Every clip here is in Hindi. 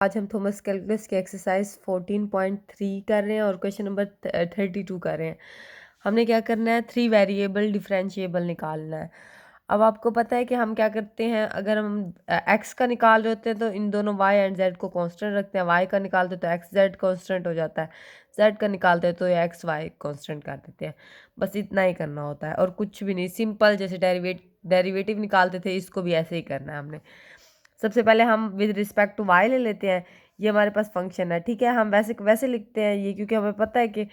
आज हम थॉमस कैलकुलस की एक्सरसाइज 14.3 कर रहे हैं और क्वेश्चन नंबर 32 कर रहे हैं। हमने क्या करना है, 3 वेरिएबल डिफरेंशिएबल निकालना है। अब आपको पता है कि हम क्या करते हैं, अगर हम एक्स का निकाल रहे होते हैं तो इन दोनों वाई एंड जेड को कांस्टेंट रखते हैं। वाई का निकालते हैं तो एक्स जेड कांस्टेंट हो जाता है, जेड का निकालते हैं तो ये एक्स वाई कांस्टेंट कर देते हैं। बस इतना ही करना होता है और कुछ भी नहीं, सिंपल। जैसे डेरिवेटिव निकालते थे, इसको भी ऐसे ही करना है हमने। सबसे पहले हम विद रिस्पेक्ट टू वाई ले लेते हैं। ये हमारे पास फंक्शन है, ठीक है। हम वैसे वैसे लिखते हैं ये, क्योंकि हमें पता है कि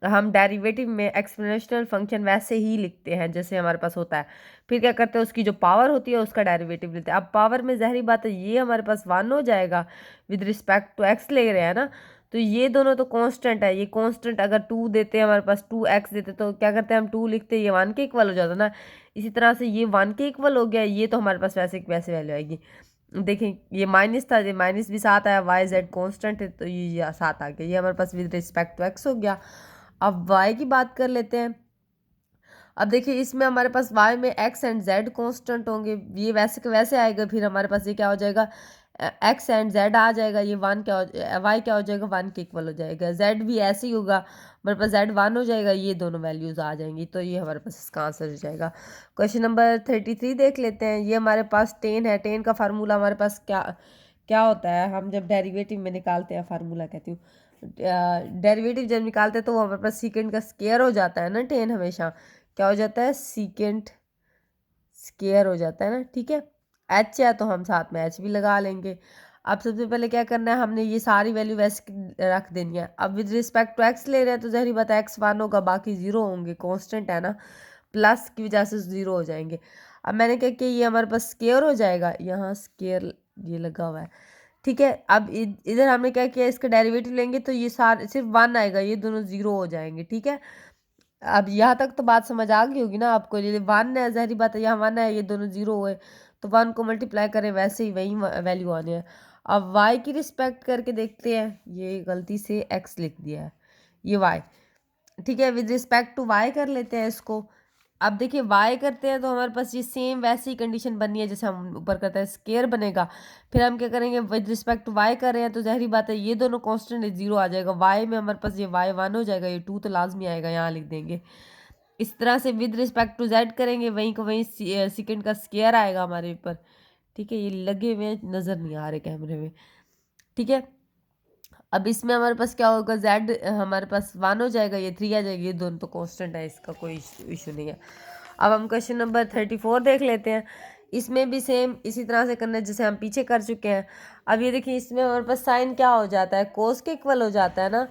हम डेरिवेटिव में एक्सपोनेंशियल फंक्शन वैसे ही लिखते हैं जैसे हमारे पास होता है। फिर क्या करते हैं, उसकी जो पावर होती है उसका डेरिवेटिव लेते हैं। अब पावर में ज़ाहिरी बात है ये हमारे पास 1 हो जाएगा, विद रिस्पेक्ट टू एक्स ले रहे हैं ना, तो ये दोनों तो कांस्टेंट है। ये कांस्टेंट अगर 2 देते हैं हमारे पास, 2x देते तो क्या करते हैं हम 2 लिखते हैं, ये 1 के इक्वल हो जाता ना। इसी तरह से ये 1 के इक्वल हो गया, ये तो हमारे पास वैसे वैसे वैल्यू आएगी। देखें, ये माइनस था, ये माइनस भी साथ आया, वाई जेड कॉन्स्टेंट है तो ये साथ आ गया। ये हमारे पास विद रिस्पेक्ट टू एक्स हो गया। अब वाई की बात कर लेते हैं। अब देखिए, इसमें हमारे पास वाई में एक्स एंड जेड कांस्टेंट होंगे, ये वैसे के वैसे आएगा। फिर हमारे पास ये क्या हो जाएगा, एक्स एंड जेड आ जाएगा। ये वन क्या हो, वाई क्या हो जाएगा, 1 के इक्वल हो जाएगा। जेड भी ऐसे ही होगा, हमारे पास जेड 1 हो जाएगा, ये दोनों वैल्यूज आ जाएंगी। तो ये हमारे पास इसका आंसर हो जाएगा। क्वेश्चन नंबर 33 देख लेते हैं। ये हमारे पास टेन है। टेन का फार्मूला हमारे पास क्या क्या होता है, हम जब डेरिवेटिव में निकालते हैं, फार्मूला कहती हूँ, डेरिवेटिव जब निकालते हैं तो वो हमारे पास सीकेंड का स्क्वायर हो जाता है ना। टेन हमेशा क्या हो जाता है, सीकेंट स्क्वायर हो जाता है ना, ठीक है। एच है तो हम साथ में एच भी लगा लेंगे। अब सबसे पहले क्या करना है, हमने ये सारी वैल्यू वैसे रख देनी है। अब विद रिस्पेक्ट टू एक्स ले रहे हैं तो जहरी बात है एक्स 1 होगा, बाकी 0 होंगे, कांस्टेंट है ना, प्लस की वजह से 0 हो जाएंगे। अब मैंने क्या किया, ये हमारे पास स्क्वायर हो जाएगा, यहाँ स्क्वायर ये लगा हुआ है, ठीक है। अब इधर हमने क्या किया, इसका डेरिवेटिव लेंगे तो ये सारे सिर्फ 1 आएगा, ये दोनों 0 हो जाएंगे, ठीक है। अब यहाँ तक तो बात समझ आ गई होगी ना आपको। ये 1 है, ज़ाहिरी बात है यहाँ 1 है, ये दोनों 0 हुए तो 1 को मल्टीप्लाई करें वैसे ही वही वैल्यू आनी है। अब y की रिस्पेक्ट करके देखते हैं, ये गलती से x लिख दिया है, ये y, ठीक है। विद रिस्पेक्ट टू y कर लेते हैं इसको। अब देखिए, y करते हैं तो हमारे पास ये सेम वैसी ही कंडीशन बननी है जैसे हम ऊपर करते हैं, स्केयर बनेगा। फिर हम क्या करेंगे, विद रिस्पेक्ट टू y कर रहे हैं तो जहरी बात है ये दोनों कांस्टेंट है, 0 आ जाएगा। y में हमारे पास ये y 1 हो जाएगा, ये 2 तो लाजमी आएगा, यहाँ लिख देंगे। इस तरह से विद रिस्पेक्ट टू z करेंगे, वहीं को वहीं सेकेंड का स्केयर आएगा हमारे ऊपर, ठीक है। ये लगे हुए नज़र नहीं आ रहे कैमरे में, ठीक है। अब इसमें हमारे पास क्या होगा, z हमारे पास 1 हो जाएगा, ये 3 आ जाएगी, ये दोनों तो कांस्टेंट है, इसका कोई इशू नहीं है। अब हम क्वेश्चन नंबर 34 देख लेते हैं। इसमें भी सेम इसी तरह से करना है जैसे हम पीछे कर चुके हैं। अब ये देखिए, इसमें हमारे पास साइन क्या हो जाता है, कोस के इक्वल हो जाता है ना,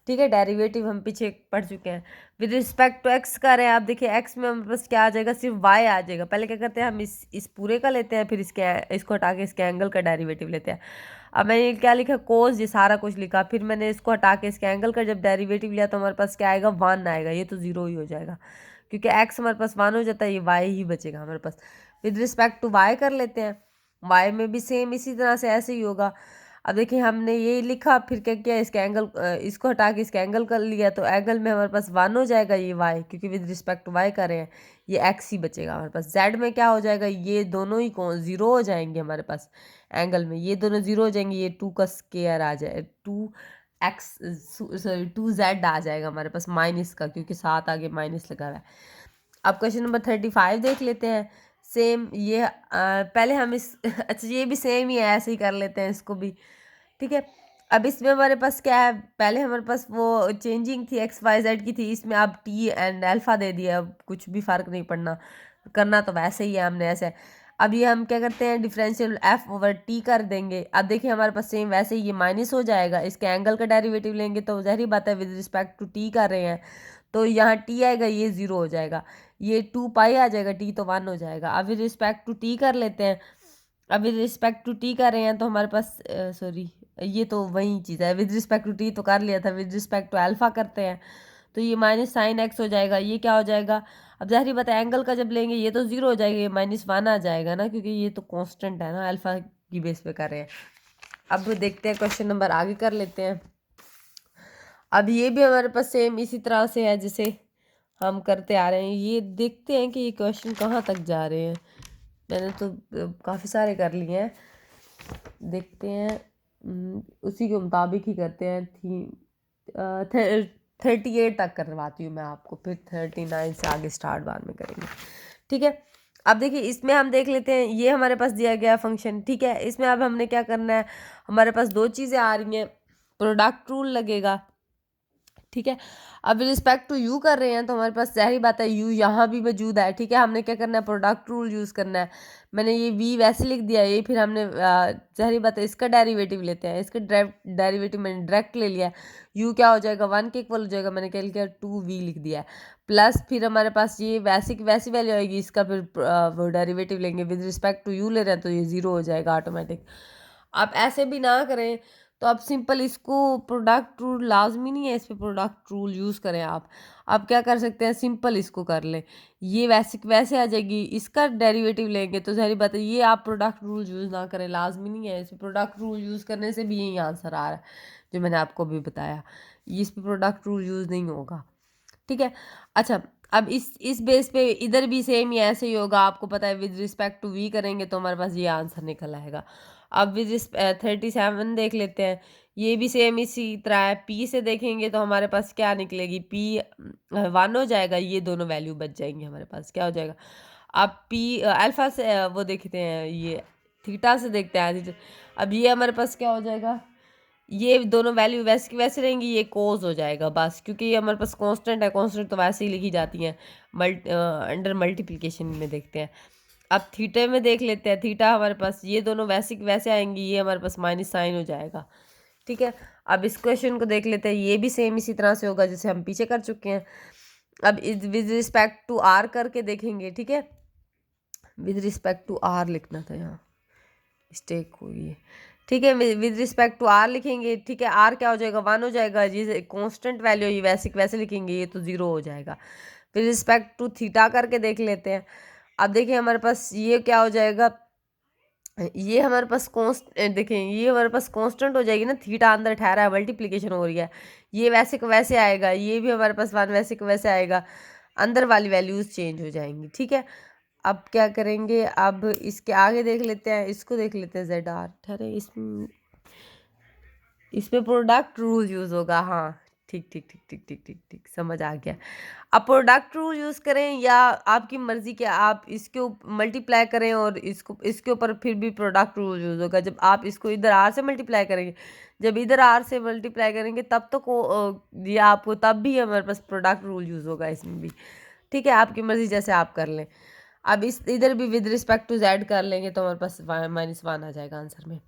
ठीक है। डेरिवेटिव हम पीछे पढ़ चुके हैं। विद रिस्पेक्ट टू एक्स कर रहे हैं, आप देखिए एक्स में हमारे पास क्या आ जाएगा, सिर्फ वाई आ जाएगा। पहले क्या करते हैं, हम इस पूरे का लेते हैं, फिर इसको हटा के इसके एंगल का डेरिवेटिव लेते हैं। अब मैंने क्या लिखा, कोस, ये सारा कुछ लिखा। फिर मैंने इसको हटा के इसके एंगल का जब डेरिवेटिव लिया तो हमारे पास क्या आएगा, 1 आएगा, ये तो 0 ही हो जाएगा क्योंकि एक्स हमारे पास 1 हो जाता है, ये वाई ही बचेगा हमारे पास। विद रिस्पेक्ट टू वाई कर लेते हैं। वाई में भी सेम इसी तरह से ऐसे ही होगा। अब देखिए, हमने ये लिखा, फिर क्या किया, इसके एंगल, इसको हटा के इसके एंगल कर लिया तो एंगल में हमारे पास 1 हो जाएगा, ये वाई, क्योंकि विद रिस्पेक्ट टू वाई कर रहे हैं, ये एक्स ही बचेगा हमारे पास। जेड में क्या हो जाएगा, ये दोनों ही 0 हो जाएंगे हमारे पास एंगल में, ये दोनों 0 हो जाएंगे, ये 2 का स्केयर आ जाए, 2x, सॉरी 2z आ जाएगा हमारे पास माइनस का, क्योंकि साथ आगे माइनस लगा हुआ है। अब क्वेश्चन नंबर 35 देख लेते हैं। सेम ये पहले हम इस अच्छा, ये भी सेम ही है, ऐसे ही कर लेते हैं इसको भी, ठीक है। अब इसमें हमारे पास क्या है, पहले हमारे पास वो चेंजिंग थी एक्स वाई जेड की थी, इसमें अब टी एंड अल्फा दे दिया। अब कुछ भी फ़र्क नहीं पड़ना, करना तो वैसे ही है हमने ऐसे। अब ये हम क्या करते हैं, डिफरेंशियल एफ ओवर टी कर देंगे। अब देखिए, हमारे पास सेम वैसे ही ये माइनस हो जाएगा, इसके एंगल का डेरिवेटिव लेंगे तो ज़ाहिर बात है विद रिस्पेक्ट टू टी कर रहे हैं तो यहाँ टी आएगा, ये 0 हो जाएगा, ये 2 पाई आ जाएगा, टी तो 1 हो जाएगा। अब विद रिस्पेक्ट टू टी कर लेते हैं। अब विद रिस्पेक्ट टू टी कर रहे हैं तो हमारे पास सॉरी, ये तो वही चीज़ है, विद रिस्पेक्ट टू टी तो कर लिया था, विद रिस्पेक्ट टू अल्फा करते हैं तो ये माइनस साइन एक्स हो जाएगा, ये क्या हो जाएगा। अब ज़ाहिर बात है एंगल का जब लेंगे ये तो 0 हो जाएगा, ये -1 आ जाएगा ना, क्योंकि ये तो कांस्टेंट है ना, अल्फा की बेस पे कर रहे हैं। अब देखते हैं, क्वेश्चन नंबर आगे कर लेते हैं। अब ये भी हमारे पास सेम इसी तरह से है जैसे हम करते आ रहे हैं। ये देखते हैं कि ये क्वेश्चन कहाँ तक जा रहे हैं। मैंने तो काफ़ी सारे कर लिए हैं, देखते हैं। उसी के मुताबिक ही करते हैं। 38 तक करवाती हूँ मैं आपको, फिर 39 से आगे स्टार्ट बाद में करेंगे। ठीक है, अब देखिए इसमें हम देख लेते हैं, ये हमारे पास दिया गया फंक्शन। ठीक है, इसमें अब हमने क्या करना है, हमारे पास दो चीज़ें आ रही हैं, प्रोडक्ट रूल लगेगा। ठीक है, अब रिस्पेक्ट टू यू कर रहे हैं तो हमारे पास ज़ाहिर बात है यू यहाँ भी मौजूद है। ठीक है, हमने क्या करना है, प्रोडक्ट रूल यूज़ करना है। मैंने ये वी वैसे लिख दिया, ये फिर हमने ज़ाहिर बात है इसका डेरिवेटिव लेते हैं, इसका डेरिवेटिव मैंने डायरेक्ट ले लिया। यू क्या हो जाएगा, 1 के इक्वल हो जाएगा, मैंने क्या लिखा 2v लिख दिया है। प्लस फिर हमारे पास ये वैसी वैल्यू आएगी, इसका फिर वो डेरिवेटिव लेंगे, विद रिस्पेक्ट टू यू ले रहे हैं तो ये 0 हो जाएगा ऑटोमेटिक। आप ऐसे भी ना करें तो आप सिंपल इसको प्रोडक्ट रूल लाजमी नहीं है, इस पर प्रोडक्ट रूल यूज़ करें आप क्या कर सकते हैं, सिंपल इसको कर लें, ये वैसे आ जाएगी, इसका डेरिवेटिव लेंगे तो सारी बात है, ये आप प्रोडक्ट रूल यूज़ ना करें, लाजमी नहीं है, इस पर प्रोडक्ट रूल यूज़ करने से भी यही आंसर आ रहा है जो मैंने आपको अभी बताया, इस पर प्रोडक्ट रूल यूज़ नहीं होगा। ठीक है, अच्छा अब इस बेस पे इधर भी सेम ही ऐसे ही होगा, आपको पता है विद रिस्पेक्ट टू वी करेंगे तो हमारे पास ये आंसर निकल आएगा। अब विद 37 देख लेते हैं, ये भी सेम इसी तरह है, पी से देखेंगे तो हमारे पास क्या निकलेगी, पी 1 हो जाएगा, ये दोनों वैल्यू बच जाएंगे, हमारे पास क्या हो जाएगा। अब पी अल्फा से वो देखते हैं, ये थीटा से देखते हैं, अब ये हमारे पास क्या हो जाएगा, ये दोनों वैल्यू वैसे की वैसे रहेंगी, ये कोस हो जाएगा बस, क्योंकि ये हमारे पास कांस्टेंट है, कांस्टेंट तो वैसे ही लिखी जाती हैं, अंडर मल्टीप्लिकेशन में देखते हैं। अब थीटा में देख लेते हैं, थीटा हमारे पास ये दोनों वैसे की वैसे आएंगी, ये हमारे पास माइनस साइन हो जाएगा। ठीक है, अब इस क्वेश्चन को देख लेते हैं, ये भी सेम इसी तरह से होगा जैसे हम पीछे कर चुके हैं। अब विद रिस्पेक्ट टू आर करके देखेंगे। ठीक है, विद रिस्पेक्ट टू आर लिखना था, यहाँ मिस्टेक हुई है। ठीक है, विद रिस्पेक्ट टू आर लिखेंगे। ठीक है, आर क्या हो जाएगा, 1 हो जाएगा, जी कांस्टेंट वैल्यू ये वैसे लिखेंगे, ये तो 0 हो जाएगा। फिर रिस्पेक्ट टू थीटा करके देख लेते हैं। अब देखिए हमारे पास ये क्या हो जाएगा, ये हमारे पास देखें ये हमारे पास कांस्टेंट हो जाएगी ना, थीटा अंदर ठहरा है, मल्टीप्लिकेशन हो रही है, ये वैसे को वैसे आएगा, ये भी हमारे पास 1 वैसे को वैसे आएगा, अंदर वाली वैल्यूज चेंज हो जाएंगी। ठीक है, अब क्या करेंगे, अब इसके आगे देख लेते हैं, इसको देख लेते हैं, जेड आर ठहरे, इसमें प्रोडक्ट रूल यूज होगा। हाँ ठीक ठीक ठीक ठीक ठीक ठीक ठीक समझ आ गया। अब प्रोडक्ट रूल यूज करें या आपकी मर्जी के, आप इसके मल्टीप्लाई करें और इसके ऊपर फिर भी प्रोडक्ट रूल यूज होगा। जब आप इसको इधर आर से मल्टीप्लाई करेंगे, जब इधर आर से मल्टीप्लाई करेंगे तब तो ये आपको तब भी हमारे पास प्रोडक्ट रूल यूज होगा इसमें भी। ठीक है, आपकी मर्जी जैसे आप कर लें। अब इधर भी विद रिस्पेक्ट टू जेड कर लेंगे तो हमारे पास -1 आ जाएगा आंसर में।